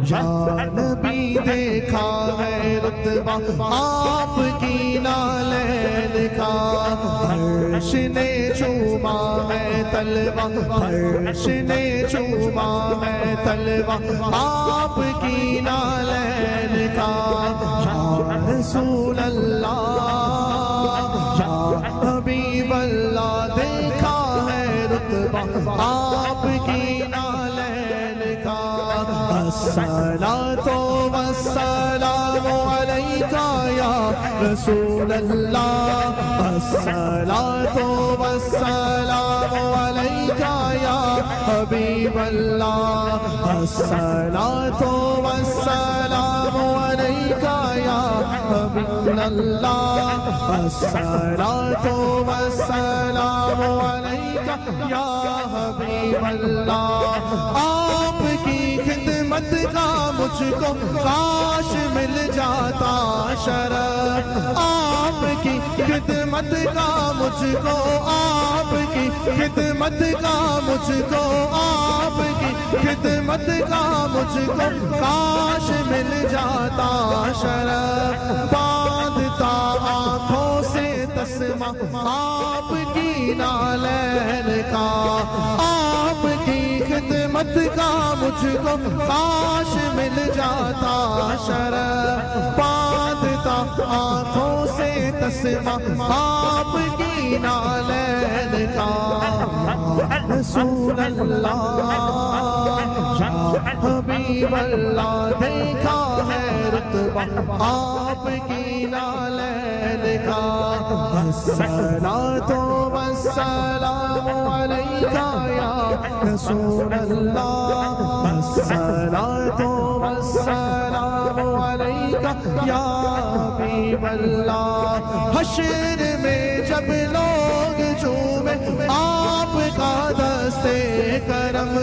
یا نبی دیکھا ہے رتبہ آپ کی نالین کا، عرش نے چوما ہے طلبہ، عرش نے چوما ہے طلبہ آپ کی نالین کا، یا رسول اللہ یا حبیب اللہ دیکھا ہے رتبہ آپ کی نالین کا، الصلاۃ والسلام علیک یا رسول اللہ، الصلاۃ والسلام علیک یا حبیب اللہ، الصلاۃ والسلام علیک یا حبیب اللہ، الصلاۃ والسلام علیک یا حبیب اللہ۔ آپ کی خدمت کا مجھ کو کاش مل جاتا شرف، آپ کی خدمت کا مجھ کو، آپ کی خدمت کا مجھ کو، آپ کی خدمت کا مجھ کو کاش مل جاتا شرف، باندھتا آنکھوں سے تسمہ آپ کی نالین کا، آپ کی خدمت کا مجھ کو کاش مل جاتا شرف، باندھتا آنکھوں سے تسمہ آپ کی نالین کا، رسول اللہ یا حبیب اللہ دیکھا ہے رتبہ آپ کی نالین کا، الصلاۃ والسلام علیک یا رسول اللہ، الصلاۃ والسلام علیک یا حبیب اللہ۔ حشر میں جب لوگ جھومے آپ کا دستے کرم،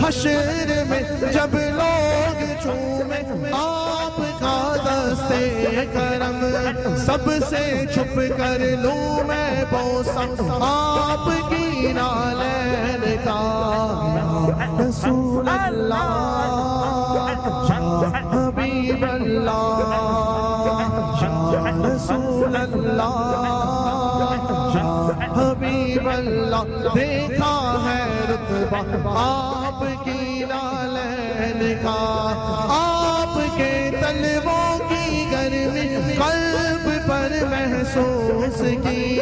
حشر میں جب لوگ جھومے آپ کا دستے کرم، سب سے چھپ کر لوں میں بوسہ آپ کی نالین کا، رسول اللہ یا حبیب اللہ یا رسول اللہ یا حبیب اللہ دیکھا ہے رتبہ آپ کی نالین کا، آپ کے طلبوں کی گرمی قلب پر محسوس کی،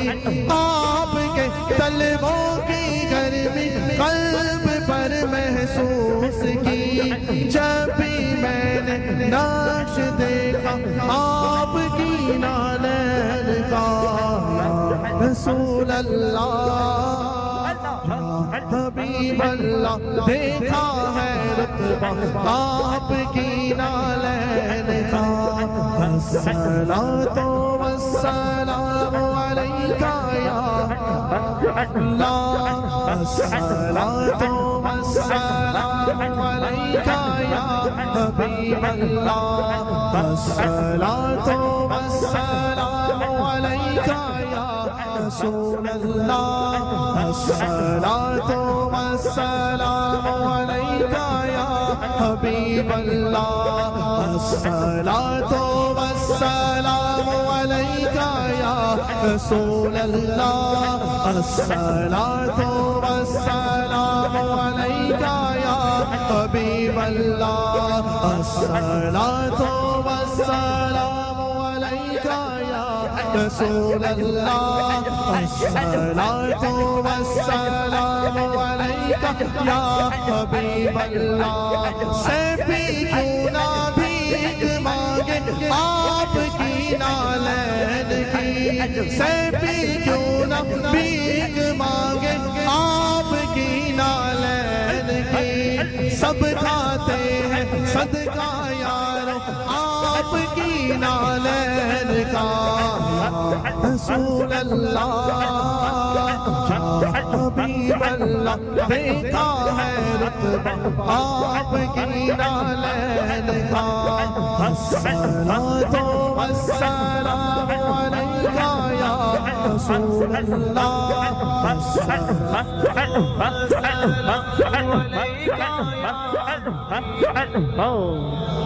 آپ کے طلبوں کی گرمی قلب پر محسوس کی، جب بھی میں نے نقش دیکھا آپ کی نالین کا، رسول اللہ حبیب اللہ دیکھا ہے رتبہ آپ کی نالین کا، الصلاۃ والسلام علیک یا اللہ، الصلاۃ والسلام علیک یا حبیب اللہ، الصلاۃ والسلام علیک یا رسول اللہ، الصلاۃ والسلام علیک یا حبیب اللہ، الصلاۃ والسلام علیک یا رسول اللہ، الصلاۃ والسلام علیک یا حبیب اللہ، الصلاۃ والسلام علیک یا رسول اللہ، الصلاۃ والسلام علیک یا حبیب اللہ۔ سیفی کیوں نہ بھیک مانگے آپ کی نالین کی، سیفی کیوں نہ بھیک مانگے آپ کی نالین کی، سب کھاتے ہیں صدقہ یارو آپ کی نالین کا، رسول اللہ حبیب اللہ دیکھا ہے رتبہ آپ کی نالین کا، الصلاۃ والسلام علیک یا رسول اللہ، الصلاۃ والسلام علیک یا Oh.